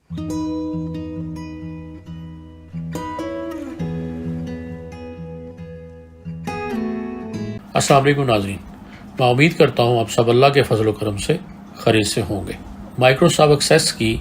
अस्सलाम वालेकुम नाज़रीन, मैं उम्मीद करता हूँ आप सब अल्लाह के फजल करम से खैरियत से होंगे। माइक्रोसॉफ्ट एक्सेस की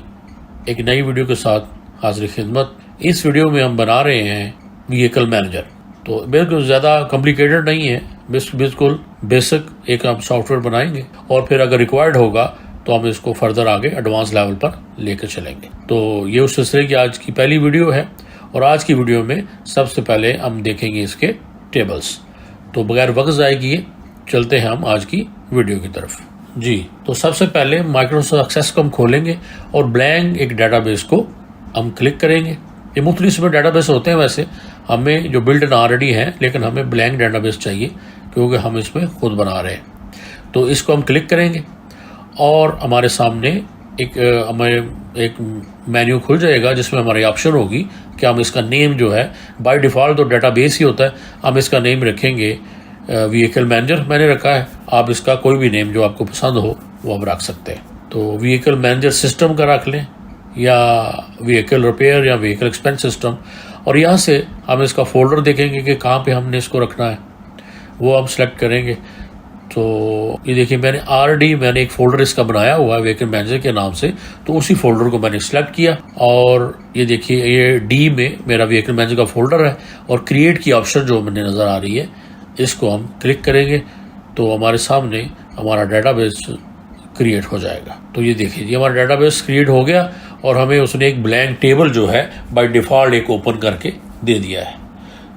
एक नई वीडियो के साथ हाजिर खिदमत। इस वीडियो में हम बना रहे हैं व्हीकल मैनेजर। तो बिल्कुल ज़्यादा कॉम्प्लिकेटेड नहीं है, बिल्कुल बेसिक एक हम सॉफ्टवेयर बनाएंगे और फिर अगर रिक्वायर्ड होगा तो हम इसको फर्दर आगे एडवांस लेवल पर लेकर चलेंगे। तो ये उस सिलसिले की आज की पहली वीडियो है और आज की वीडियो में सबसे पहले हम देखेंगे इसके टेबल्स। तो बगैर वक्त ज़ाय किए चलते हैं हम आज की वीडियो की तरफ। जी, तो सबसे पहले माइक्रोसॉफ्ट एक्सेस को हम खोलेंगे और ब्लैंक एक डाटाबेस को हम क्लिक करेंगे। ये मुख्तलिफ इसमें डाटाबेस होते हैं, वैसे हमें जो बिल्ड इन ऑलरेडी है, लेकिन हमें ब्लैंक डाटाबेस चाहिए क्योंकि हम इसमें खुद बना रहे हैं। तो इसको हम क्लिक करेंगे और हमारे सामने हमें एक मेन्यू खुल जाएगा जिसमें हमारी ऑप्शन होगी कि हम इसका नेम जो है, बाय डिफ़ॉल्ट तो डाटाबेस ही होता है, हम इसका नेम रखेंगे व्हीकल मैनेजर मैंने रखा है। आप इसका कोई भी नेम जो आपको पसंद हो वो आप रख सकते हैं। तो व्हीकल मैनेजर सिस्टम का रख लें या व्हीकल रिपेयर या व्हीकल एक्सपेंस सिस्टम, और यहाँ से हम इसका फोल्डर देखेंगे कि कहाँ पे हमने इसको रखना है, वो हम सेलेक्ट करेंगे। तो ये देखिए मैंने एक फ़ोल्डर इसका बनाया हुआ है व्हीकल मैनेजर के नाम से, तो उसी फोल्डर को मैंने सेलेक्ट किया और ये देखिए ये डी में मेरा व्हीकल मैनेजर का फोल्डर है और क्रिएट की ऑप्शन जो मुझे नज़र आ रही है इसको हम क्लिक करेंगे तो हमारे सामने हमारा डाटाबेस क्रिएट हो जाएगा। तो ये देखिए ये हमारा डाटाबेस क्रिएट हो गया और हमें उसने एक ब्लैंक टेबल जो है बाय डिफ़ॉल्ट एक ओपन करके दे दिया है।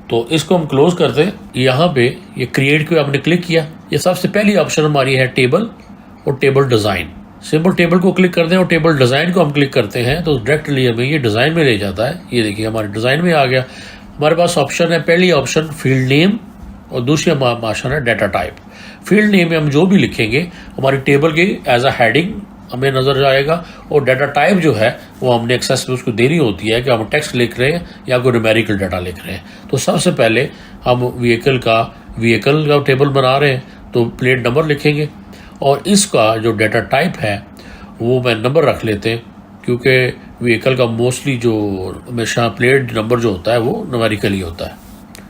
तो इसको हम क्लोज करते हैं। यहाँ पे ये क्रिएट को हमने क्लिक किया, ये सबसे पहली ऑप्शन हमारी है टेबल और टेबल डिज़ाइन। सिंपल टेबल को क्लिक करते हैं और टेबल डिज़ाइन को हम क्लिक करते हैं तो डायरेक्टली हमें ये डिज़ाइन में ले जाता है। ये देखिए हमारे डिज़ाइन में आ गया। हमारे पास ऑप्शन है, पहली ऑप्शन फील्ड नेम और दूसरी ऑप्शन है डाटा टाइप। फील्ड नेम में हम जो भी लिखेंगे हमारी टेबल की एज अ हेडिंग हमें नज़र आएगा और डाटा टाइप जो है वो हमने एक्सेस में उसको देनी होती है कि हम टेक्स्ट लिख रहे हैं या कोई न्यूमेरिकल डाटा लिख रहे हैं। तो सबसे पहले हम व्हीकल का टेबल बना रहे हैं तो प्लेट नंबर लिखेंगे और इसका जो डाटा टाइप है वो मैं नंबर रख लेते हैं क्योंकि व्हीकल का मोस्टली जो हमेशा प्लेट नंबर जो होता है वो न्यूमेरिकल ही होता है,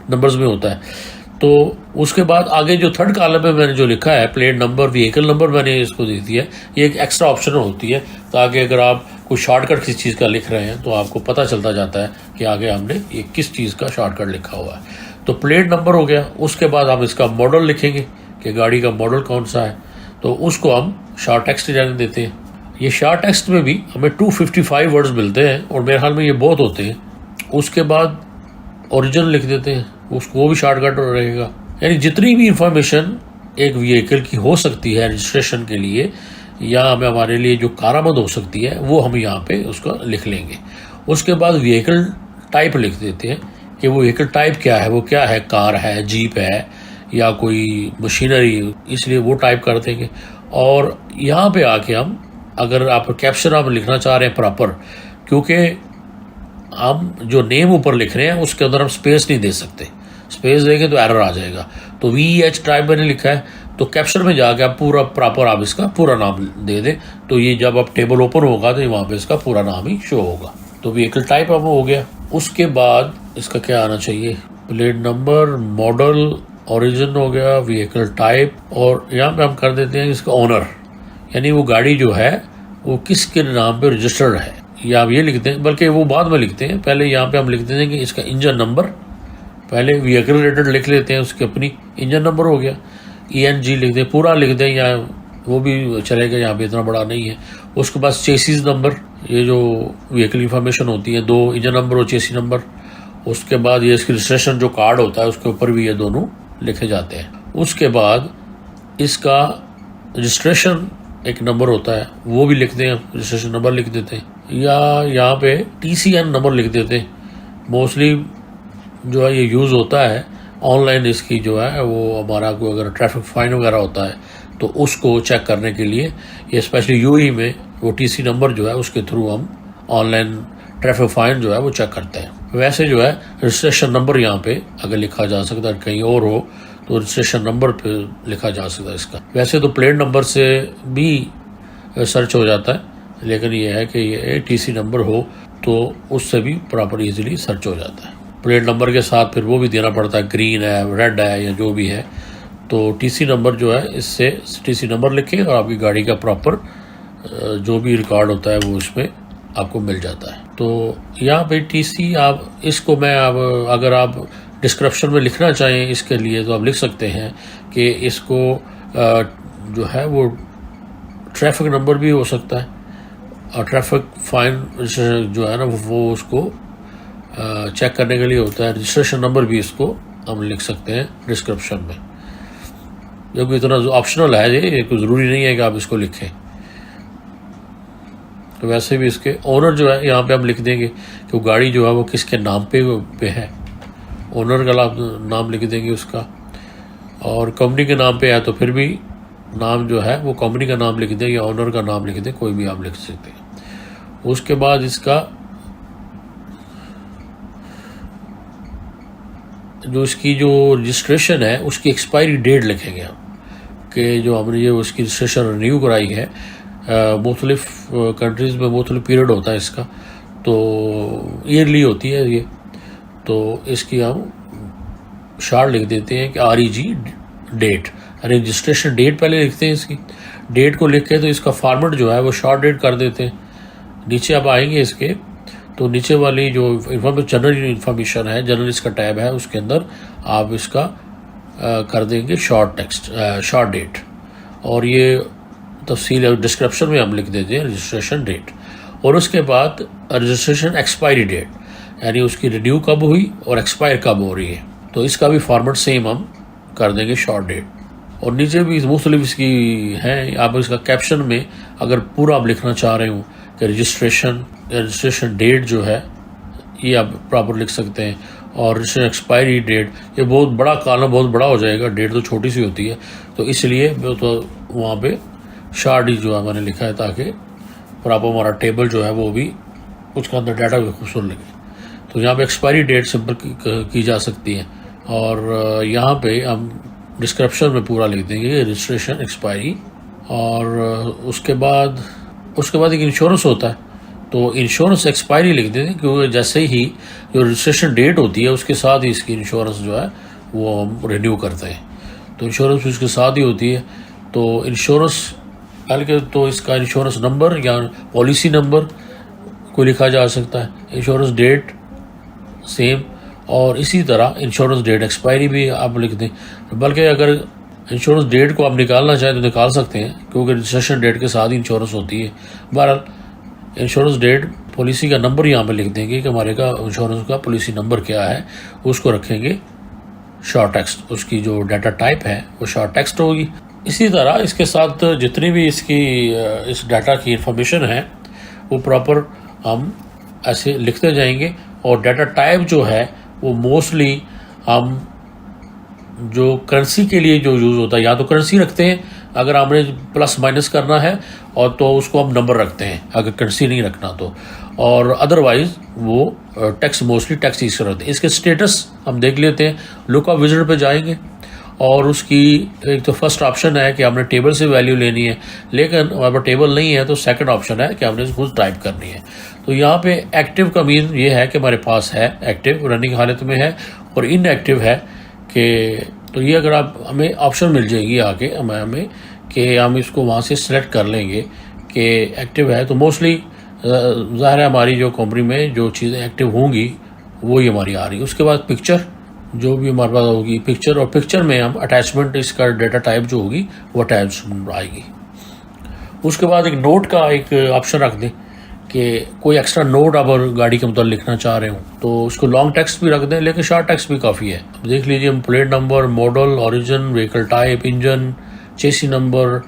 नंबर्स में होता है। तो उसके बाद आगे जो थर्ड कॉलम में मैंने जो लिखा है प्लेट नंबर व्हीकल नंबर मैंने इसको दे दिया है। ये एक एक्स्ट्रा ऑप्शन होती है ताकि अगर आप कोई शॉर्टकट किसी चीज़ का लिख रहे हैं तो आपको पता चलता जाता है कि आगे हमने ये किस चीज़ का शॉर्टकट लिखा हुआ है। तो प्लेट नंबर हो गया। उसके बाद हम इसका मॉडल लिखेंगे कि गाड़ी का मॉडल कौन सा है, तो उसको हम शॉर्ट टेक्स्ट जाने देते हैं। ये शॉर्ट टेक्स्ट में भी हमें 255 वर्ड्स मिलते हैं और मेरे ख्याल में ये बहुत होते हैं। उसके बाद ओरिजिनल लिख देते हैं, उसको भी शॉर्टकट रहेगा। यानी जितनी भी इंफॉर्मेशन एक व्हीकल की हो सकती है रजिस्ट्रेशन के लिए या हमें हमारे लिए जो कारआमद हो सकती है वो हम यहाँ पे उसको लिख लेंगे। उसके बाद व्हीकल टाइप लिख देते हैं कि वो व्हीकल टाइप क्या है, वो क्या है, कार है, जीप है या कोई मशीनरी, इसलिए वो टाइप कर देंगे। और यहाँ पे आके हम अगर आप कैप्शन आप लिखना चाह रहे हैं प्रॉपर, क्योंकि हम जो नेम ऊपर लिख रहे हैं उसके अंदर हम स्पेस नहीं दे सकते, स्पेस देंगे तो एरर आ जाएगा। तो VH टाइप मैंने लिखा है तो कैप्शन में जाके आप पूरा प्रॉपर आप इसका पूरा नाम दे दें तो ये जब आप टेबल ओपन होगा तो वहाँ पे इसका पूरा नाम ही शो होगा। तो व्हीकल टाइप अब हो गया। उसके बाद इसका क्या आना चाहिए, प्लेट नंबर, मॉडल, ओरिजिन हो गया, व्हीकल टाइप, और यहाँ पे हम कर देते हैं इसका ओनर, यानी वो गाड़ी जो है वो किसके नाम पे रजिस्टर्ड है, या आप ये लिखते हैं, बल्कि वो बाद में लिखते हैं। पहले यहाँ पे हम लिख देते हैं कि इसका इंजन नंबर, पहले व्हीकल रिलेटेड लिख लेते हैं, उसकी अपनी इंजन नंबर हो गया, ENG लिख दें, पूरा लिख दें या वो भी चलेगा, यहाँ पे इतना बड़ा नहीं है। उसके बाद चेसिस नंबर, ये जो व्हीकल इंफॉर्मेशन होती है, 2 इंजन नंबर और चेसी नंबर। उसके बाद ये इसकी रजिस्ट्रेशन जो कार्ड होता है उसके ऊपर भी ये दोनों लिखे जाते हैं। उसके बाद इसका रजिस्ट्रेशन एक नंबर होता है वो भी लिखते हैं, रजिस्ट्रेशन नंबर लिख देते हैं, या यहाँ पे TCN नंबर लिख देते हैं। मोस्टली जो है ये यूज़ होता है ऑनलाइन, इसकी जो है वो हमारा कोई अगर ट्रैफिक फाइन वगैरह होता है तो उसको चेक करने के लिए, ये स्पेशली UAE में वो TC नंबर जो है उसके थ्रू हम ऑनलाइन ट्रैफिक फाइन जो है वो चेक करते हैं। वैसे जो है रजिस्ट्रेशन नंबर यहाँ पे अगर लिखा जा सकता है, कहीं और हो तो रजिस्ट्रेशन नंबर पे लिखा जा सकता है इसका। वैसे तो प्लेट नंबर से भी सर्च हो जाता है, लेकिन ये है कि ये टीसी नंबर हो तो उससे भी प्रॉपर इजीली सर्च हो जाता है। प्लेट नंबर के साथ फिर वो भी देना पड़ता है, ग्रीन है, रेड है या जो भी है। तो टीसी नंबर जो है, इससे टीसी नंबर लिखें और आपकी गाड़ी का प्रॉपर जो भी रिकॉर्ड होता है वो इसमें आपको मिल जाता है। तो यहाँ पे टीसी आप इसको मैं अब अगर आप डिस्क्रिप्शन में लिखना चाहें इसके लिए तो आप लिख सकते हैं कि इसको जो है वो ट्रैफिक नंबर भी हो सकता है और ट्रैफिक फाइन जो है ना वो उसको चेक करने के लिए होता है। रजिस्ट्रेशन नंबर भी इसको हम लिख सकते हैं डिस्क्रिप्शन में, जो कि इतना ऑप्शनल है, ये कोई ज़रूरी नहीं है कि आप इसको लिखें। तो वैसे भी इसके ओनर जो है यहाँ पे हम लिख देंगे कि वो गाड़ी जो है वो किसके नाम पे है, ओनर का नाम लिख देंगे उसका। और कंपनी के नाम पे है तो फिर भी नाम जो है वो कंपनी का नाम लिख दें या ओनर का नाम लिख दें, कोई भी आप लिख सकते हैं। उसके बाद इसका जो इसकी जो रजिस्ट्रेशन है उसकी एक्सपायरी डेट लिखेंगे हम, कि जो हमने ये उसकी रजिस्ट्रेशन रिन्यू कराई है। मुख्तलिफ कंट्रीज़ में मुख्तलिफ पीरियड होता है इसका, तो ईयरली होती है ये। तो इसकी हम शार्ट लिख देते हैं कि REG डेट, रजिस्ट्रेशन डेट पहले लिखते हैं। इसकी डेट को लिख के तो इसका फॉर्मेट जो है वो शॉर्ट डेट कर देते हैं। नीचे आप आएंगे इसके तो नीचे वाली जो जनरल इन्फॉर्मेशन है, जनरल इसका टैब है, उसके अंदर आप इसका कर देंगे शॉर्ट टेक्स्ट, शॉर्ट डेट। और ये तफसील डिस्क्रिप्शन में हम लिख देते हैं रजिस्ट्रेशन डेट। और उसके बाद रजिस्ट्रेशन एक्सपायरी डेट, यानी उसकी रिन्यू कब हुई और एक्सपायर कब हो रही है, तो इसका भी फॉर्मेट सेम हम कर देंगे शॉर्ट डेट। और नीचे भी मुख्तलिफ इसकी हैं, आप इसका कैप्शन में अगर पूरा आप लिखना चाह रहे हो कि रजिस्ट्रेशन डेट जो है ये आप प्रॉपर लिख सकते हैं। और रजिस्ट्रेशन एक्सपायरी डेट, ये बहुत बड़ा कॉलम बहुत बड़ा हो जाएगा, डेट तो छोटी सी होती है, तो इसलिए तो वहाँ पे शॉर्ट ही जो है मैंने लिखा है ताकि प्रॉपर हमारा टेबल जो है वो भी उसके अंदर डाटा भी खूबसूरत लगे। तो यहाँ पे एक्सपायरी डेट सिंपल की जा सकती है। और यहाँ पे हम डिस्क्रिप्शन में पूरा लिख देंगे रजिस्ट्रेशन एक्सपायरी। और उसके बाद एक इंश्योरेंस होता है, तो इंश्योरेंस एक्सपायरी लिख देते हैं, क्योंकि जैसे ही जो रजिस्ट्रेशन डेट होती है उसके साथ ही इसकी इंश्योरेंस जो है वो हम रिन्यू करते हैं। तो इंश्योरेंस उसके साथ ही होती है। तो इंश्योरेंस बल्कि तो इसका इंश्योरेंस नंबर या पॉलिसी नंबर को लिखा जा सकता है, इंश्योरेंस डेट सेम, और इसी तरह इंश्योरेंस डेट एक्सपायरी भी आप लिख दें। बल्कि अगर इंश्योरेंस डेट को आप निकालना चाहें तो निकाल सकते हैं, क्योंकि रजिस्ट्रेशन डेट के साथ ही इंश्योरेंस होती है। बहरहाल इंश्योरेंस डेट पॉलिसी का नंबर यहाँ पे लिख देंगे कि हमारे का इंश्योरेंस का पॉलिसी नंबर क्या है, उसको रखेंगे शॉर्ट टेक्स्ट, उसकी जो डाटा टाइप है वो शॉर्ट टेक्स्ट होगी। इसी तरह इसके साथ जितनी भी इसकी इस डाटा की इंफॉर्मेशन है वो प्रॉपर हम ऐसे लिखते जाएंगे। और डाटा टाइप जो है वो मोस्टली हम जो करेंसी के लिए जो यूज़ होता है, या तो करेंसी रखते हैं अगर हमने प्लस माइनस करना है, और तो उसको हम नंबर रखते हैं अगर करेंसी नहीं रखना तो, और अदरवाइज वो टैक्स मोस्टली टैक्स यूज करते हैं। इसके स्टेटस हम देख लेते हैं, लुक ऑफ विजिट पे जाएंगे और उसकी एक तो फर्स्ट ऑप्शन है कि हमने टेबल से वैल्यू लेनी है, लेकिन हमारे पास टेबल नहीं है तो सेकंड ऑप्शन है कि हमने इसको टाइप करनी है। तो यहाँ पे एक्टिव का मीन ये है कि हमारे पास है एक्टिव रनिंग हालत में है, और इनएक्टिव है कि तो ये अगर आप हमें ऑप्शन मिल जाएगी आगे हमें कि हम इसको वहाँ से सिलेक्ट कर लेंगे कि एक्टिव है, तो मोस्टली ज़ाहिर है हमारी जो कंपनी में जो चीज़ें एक्टिव होंगी वो ही हमारी आ रही है। उसके बाद पिक्चर जो भी हमारे पास होगी पिक्चर, और पिक्चर में हम अटैचमेंट इसका डाटा टाइप जो होगी वो अटैचमेंट आएगी। उसके बाद एक नोट का एक ऑप्शन रख दें कि कोई एक्स्ट्रा नोट आप गाड़ी के मतलब लिखना चाह रहे हो तो उसको लॉन्ग टेक्स्ट भी रख दें, लेकिन शॉर्ट टेक्स्ट भी काफ़ी है। देख लीजिए हम plate number, model, origin, vehicle type, engine, चेसी नंबर,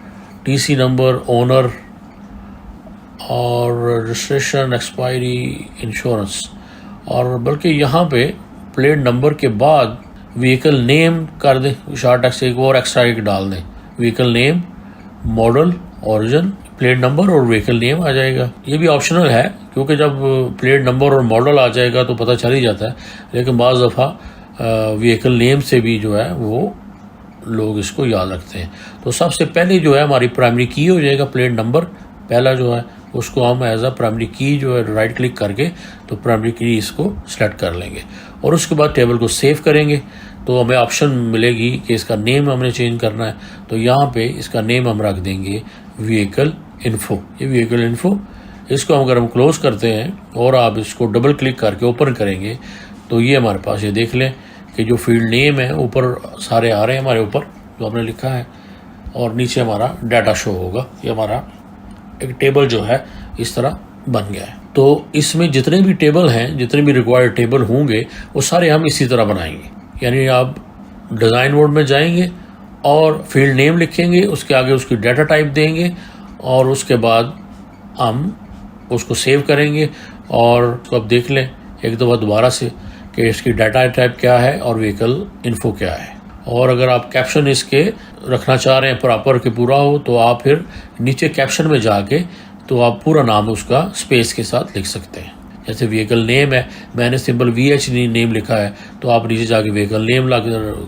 टीसी नंबर, ओनर और रजिस्ट्रेशन, एक्सपायरी, इंश्योरेंस, और बल्कि यहाँ पे प्लेट नंबर के बाद व्हीकल नेम कर दें, शॉर्ट टेक्स्ट एक और एक्स्ट्रा एक डाल दें, vehicle name, model, origin, plate number और व्हीकल नेम आ जाएगा। ये भी ऑप्शनल है क्योंकि जब प्लेट नंबर और मॉडल आ जाएगा तो पता चल ही जाता है, लेकिन बाज़ दफ़ा व्हीकल नेम से भी जो है वो लोग इसको याद रखते हैं। तो सबसे पहले जो है हमारी प्राइमरी की हो जाएगा प्लेट नंबर, पहला जो है उसको हम एज अ प्राइमरी की जो है राइट क्लिक करके तो प्राइमरी की इसको सेलेक्ट कर लेंगे और उसके बाद टेबल को सेव करेंगे तो हमें ऑप्शन मिलेगी कि इसका नेम हमने चेंज करना है। तो यहाँ पे इसका नेम हम रख देंगे व्हीकल इन्फो। ये व्हीकल इन्फो, इसको अगर हम क्लोज करते हैं और आप इसको डबल क्लिक करके ओपन करेंगे तो ये हमारे पास, ये देख लें कि जो फील्ड नेम है ऊपर सारे आ रहे हैं हमारे ऊपर जो हमने लिखा है और नीचे हमारा डाटा शो होगा। ये हमारा एक टेबल जो है इस तरह बन गया है। तो इसमें जितने भी टेबल हैं, जितने भी रिक्वायर्ड टेबल होंगे वो सारे हम इसी तरह बनाएंगे। यानी आप डिज़ाइन मोड में जाएंगे और फील्ड नेम लिखेंगे, उसके आगे उसकी डाटा टाइप देंगे और उसके बाद हम उसको सेव करेंगे और तो अब देख लें एक दफ़ा दोबारा से कि इसकी डाटा टाइप क्या है और व्हीकल इन्फो क्या है। और अगर आप कैप्शन इसके रखना चाह रहे हैं प्रॉपर के पूरा हो तो आप फिर नीचे कैप्शन में जाके तो आप पूरा नाम उसका स्पेस के साथ लिख सकते हैं। जैसे व्हीकल नेम है, मैंने सिंपल VH नेम लिखा है तो आप नीचे जाके व्हीकल नेम ला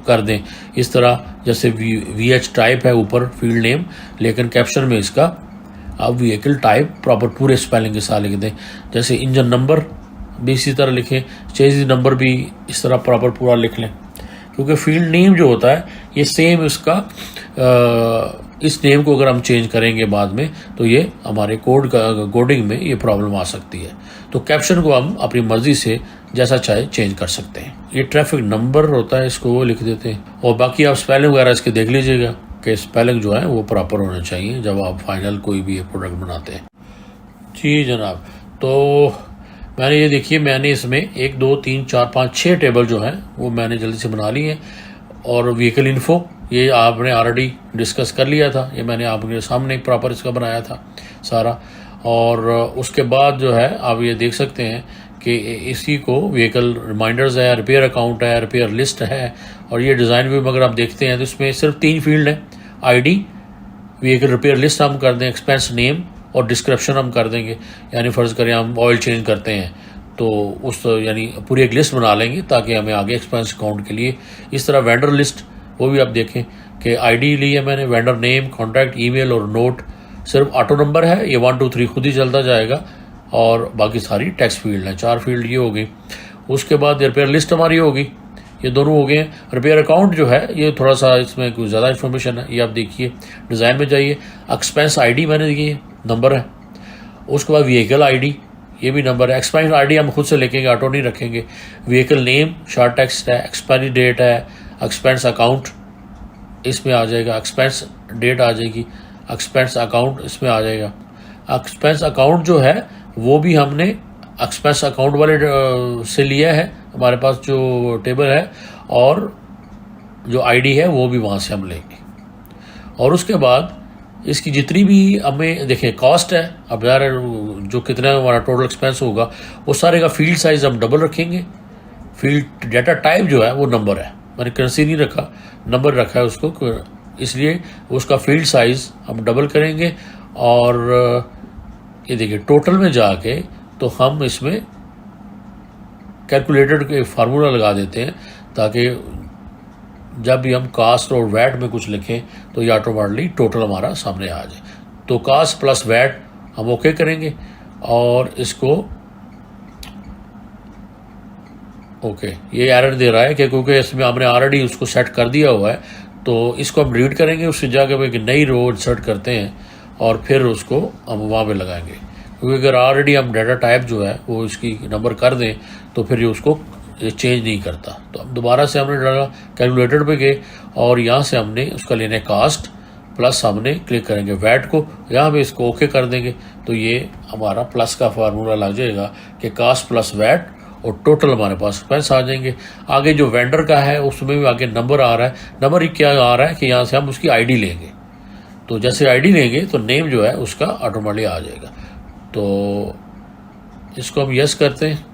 कर दें। इस तरह जैसे VH टाइप है ऊपर फील्ड नेम, लेकिन कैप्शन में इसका आप व्हीकल टाइप प्रॉपर पूरे स्पेलिंग के साथ लिख दें। जैसे इंजन नंबर भी इसी तरह लिखें, चेज़ नंबर भी इस तरह प्रॉपर पूरा लिख लें, क्योंकि फील्ड नेम जो होता है ये सेम इसका इस नेम को अगर हम चेंज करेंगे बाद में तो ये हमारे कोडिंग में ये प्रॉब्लम आ सकती है। तो कैप्शन को हम अपनी मर्जी से जैसा चाहे चेंज कर सकते हैं। ये ट्रैफिक नंबर होता है, इसको वो लिख देते हैं और बाकी आप स्पेलिंग वगैरह इसके देख लीजिएगा कि स्पेलिंग जो है वो प्रॉपर होना चाहिए जब आप फाइनल कोई भी प्रोडक्ट बनाते हैं। जी जनाब, तो मैंने ये देखिए, मैंने इसमें 1 2 3 4 5 6 टेबल जो हैं वो मैंने जल्दी से बना लिए हैं। और व्हीकल इन्फो ये आपने ऑलरेडी डिस्कस कर लिया था, ये मैंने आपके सामने प्रॉपर इसका बनाया था सारा। और उसके बाद जो है आप ये देख सकते हैं कि इसी को व्हीकल रिमाइंडर्स है, रिपेयर अकाउंट है, रिपेयर लिस्ट है। और ये डिज़ाइन व्यू में अगर आप देखते हैं तो इसमें सिर्फ 3 फील्ड हैं, ID, व्हीकल रिपेयर लिस्ट हम कर दें, एक्सपेंस नेम और डिस्क्रिप्शन हम कर देंगे। यानी फ़र्ज़ करें हम ऑयल चेंज करते हैं तो उस यानी पूरी एक लिस्ट बना लेंगे ताकि हमें आगे एक्सपेंस अकाउंट के लिए। इस तरह वेंडर लिस्ट, वो भी आप देखें कि ID ली है मैंने, वेंडर नेम, कॉन्टैक्ट, ईमेल और नोट। सिर्फ ऑटो नंबर है, ये 1 2 3 खुद ही चलता जाएगा और बाकी सारी टेक्स्ट फील्ड हैं। 4 फील्ड ये हो गई। उसके बाद रिपेयर लिस्ट हमारी होगी, ये दोनों हो गए हैं। रिपेयर अकाउंट जो है ये थोड़ा सा इसमें कुछ ज़्यादा इन्फॉर्मेशन है, ये आप देखिए, डिज़ाइन में जाइए। एक्सपेंस ID मैंने देखिए नंबर है। उसके बाद व्हीकल ID, ये भी नंबर है। एक्सपेंस ID हम खुद से लिखेंगे, ऑटो नहीं रखेंगे। व्हीकल नेम शॉर्ट टेक्स्ट है, एक्सपायरी डेट है, एक्सपेंस अकाउंट इसमें आ जाएगा, एक्सपेंस डेट आ जाएगी, एक्सपेंस अकाउंट इसमें आ जाएगा। एक्सपेंस अकाउंट जो है वो भी हमने एक्सपेंस अकाउंट वाले से लिया है, हमारे पास जो टेबल है, और जो ID है वो भी वहाँ से हम लेंगे। और उसके बाद इसकी जितनी भी हमें देखें कॉस्ट है, अब यार जो कितना हमारा टोटल एक्सपेंस होगा वो सारे का फील्ड साइज हम डबल रखेंगे। फील्ड डाटा टाइप जो है वो नंबर है, मैंने करेंसी नहीं रखा, नंबर रखा है उसको, इसलिए उसका फील्ड साइज हम डबल करेंगे। और ये देखिए टोटल में जाके तो हम इसमें कैलकुलेटर के फार्मूला लगा देते हैं ताकि जब भी हम कास्ट और वैट में कुछ लिखें तो ये ऑटोमेटिकली टोटल हमारा सामने आ जाए। तो कास्ट प्लस वैट हम ओके करेंगे और इसको ओके। ये एरर दे रहा है कि क्योंकि इसमें हमने ऑलरेडी उसको सेट कर दिया हुआ है, तो इसको हम रीड करेंगे, उससे जाकर एक नई रो इंसर्ट करते हैं और फिर उसको हम वहाँ पे लगाएंगे। क्योंकि अगर ऑलरेडी हम डाटा टाइप जो है वो इसकी नंबर कर दें तो फिर ये उसको चेंज नहीं करता। तो अब दोबारा से हमने डाला, कैलकुलेटर पे गए और यहाँ से हमने उसका लेने कास्ट प्लस हमने क्लिक करेंगे वैट को, यहाँ पे इसको ओके कर देंगे तो ये हमारा प्लस का फार्मूला लग जाएगा कि कास्ट प्लस वैट और टोटल हमारे पास एक्सपेंस आ जाएंगे। आगे जो वेंडर का है उसमें भी आगे नंबर आ रहा है। नंबर ही क्या आ रहा है कि यहाँ से हम उसकी ID लेंगे, तो जैसे ID लेंगे तो नेम जो है उसका ऑटोमेटिकली आ जाएगा। तो इसको हम यस करते हैं,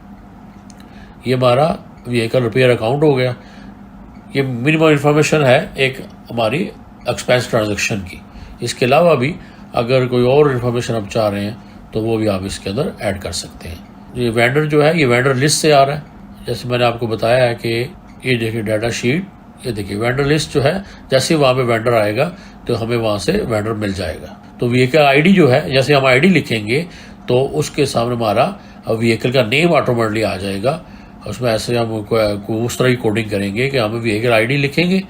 ये हमारा व्हीकल रिपेयर अकाउंट हो गया। ये मिनिमम इन्फॉर्मेशन है एक हमारी एक्सपेंस ट्रांजैक्शन की। इसके अलावा भी अगर कोई और इन्फॉर्मेशन आप चाह रहे हैं तो वो भी आप इसके अंदर ऐड कर सकते हैं। ये वेंडर जो है ये वेंडर लिस्ट से आ रहा है, जैसे मैंने आपको बताया है कि ये देखिए डाटा शीट, ये देखिए वेंडर लिस्ट जो है, जैसे वहाँ पे वेंडर आएगा तो हमें वहाँ से वेंडर मिल जाएगा। तो व्हीकल आईडी जो है, जैसे हम आईडी लिखेंगे तो उसके सामने हमारा व्हीकल का नेम ऑटोमेटिकली आ जाएगा। उसमें ऐसे हम उस तरह की कोडिंग करेंगे कि हम व्हीकल आईडी लिखेंगे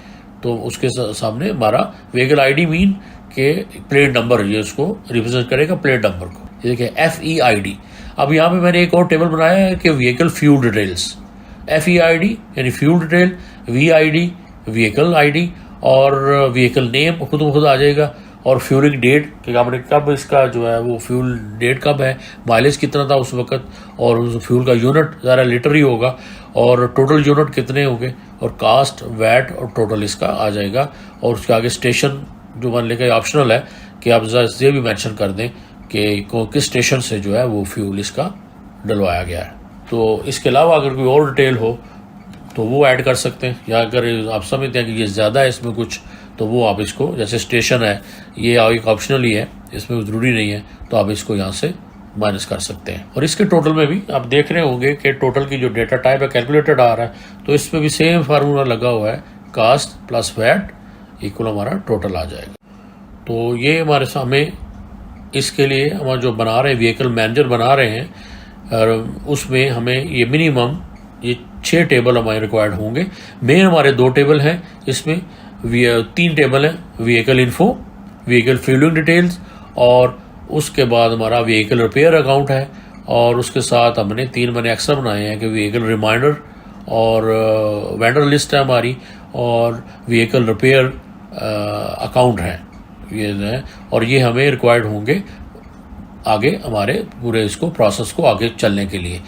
तो उसके सामने हमारा व्हीकल आईडी मीन के प्लेट नंबर, ये उसको रिप्रेजेंट करेगा प्लेट नंबर को। ये देखिए FEID। अब यहाँ पे मैंने एक और टेबल बनाया है कि व्हीकल फ्यूल डिटेल्स, FEID यानी fuel detail, VID vehicle ID और व्हीकल नेम खुद ब खुद आ जाएगा, और फ्यूलिंग डेट कि आपने कब इसका जो है वो फ्यूल डेट कब है, माइलेज कितना था उस वक्त, और उस फ्यूल का यूनिट ज़रा लीटर ही होगा, और टोटल यूनिट कितने होंगे, और कास्ट, वैट और टोटल इसका आ जाएगा। और उसके आगे स्टेशन जो मान लेकर ऑप्शनल है कि आप ये भी मेंशन कर दें कि किस स्टेशन से जो है वो फ्यूल इसका डलवाया गया है। तो इसके अलावा अगर कोई और डिटेल हो तो वो ऐड कर सकते हैं, या अगर आप समझते हैं कि ये ज़्यादा है इसमें कुछ, तो वो आप इसको, जैसे स्टेशन है ये एक ऑप्शनल ही है, इसमें ज़रूरी नहीं है, तो आप इसको यहाँ से माइनस कर सकते हैं। और इसके टोटल में भी आप देख रहे होंगे कि टोटल की जो डेटा टाइप है कैलकुलेटेड आ रहा है, तो इसमें भी सेम फार्मूला लगा हुआ है, कास्ट प्लस वैट इक्वल हमारा टोटल आ जाएगा। तो ये हमारे सामने इसके लिए हम जो बना रहे हैं व्हीकल मैनेजर बना रहे हैं, और उसमें हमें ये मिनिमम ये 6 टेबल हमारे रिक्वायर्ड होंगे। मेन हमारे 2 टेबल हैं, इसमें 3 टेबल हैं, vehicle info, vehicle fuelling details, और उसके बाद हमारा व्हीकल रिपेयर अकाउंट है, और उसके साथ हमने 3 मैंने एक्स्ट्रा बनाए हैं कि व्हीकल रिमाइंडर और वेंडर लिस्ट है हमारी, और व्हीकल रिपेयर अकाउंट है ये है, और ये हमें रिक्वायर्ड होंगे आगे हमारे पूरे इसको प्रोसेस को आगे चलने के लिए।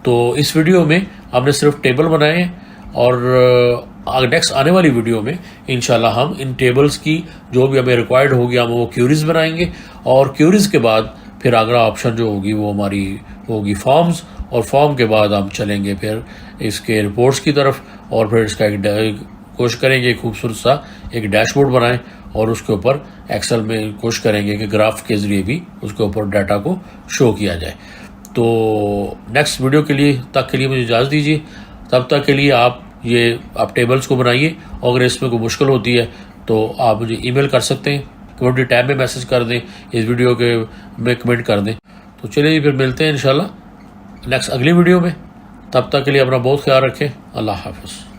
तो इस वीडियो में हमने सिर्फ टेबल बनाए हैं, और नेक्स्ट आने वाली वीडियो में इंशाल्लाह हम इन टेबल्स की जो भी हमें रिक्वायर्ड होगी हम वो क्यूरीज बनाएंगे, और क्यूरीज के बाद फिर अगला ऑप्शन जो होगी वो हमारी होगी फॉर्म्स, और फॉर्म के बाद हम चलेंगे फिर इसके रिपोर्ट्स की तरफ, और फिर इसका एक कोशिश करेंगे खूबसूरत सा एक डैशबोर्ड बनाएं, और उसके ऊपर एक्सेल में कोशिश करेंगे कि ग्राफ के जरिए भी उसके ऊपर डाटा को शो किया जाए। तो नेक्स्ट वीडियो के लिए मुझे इजाज़त दीजिए। तब तक के लिए आप टेबल्स को बनाइए, और अगर इसमें कोई मुश्किल होती है तो आप मुझे ईमेल कर सकते हैं, कम्युनिटी टैब में मैसेज कर दें, इस वीडियो के में कमेंट कर दें। तो चलिए फिर मिलते हैं इंशाल्लाह नेक्स्ट अगली वीडियो में। तब तक के लिए अपना बहुत ख्याल रखें। अल्लाह हाफ़िज़।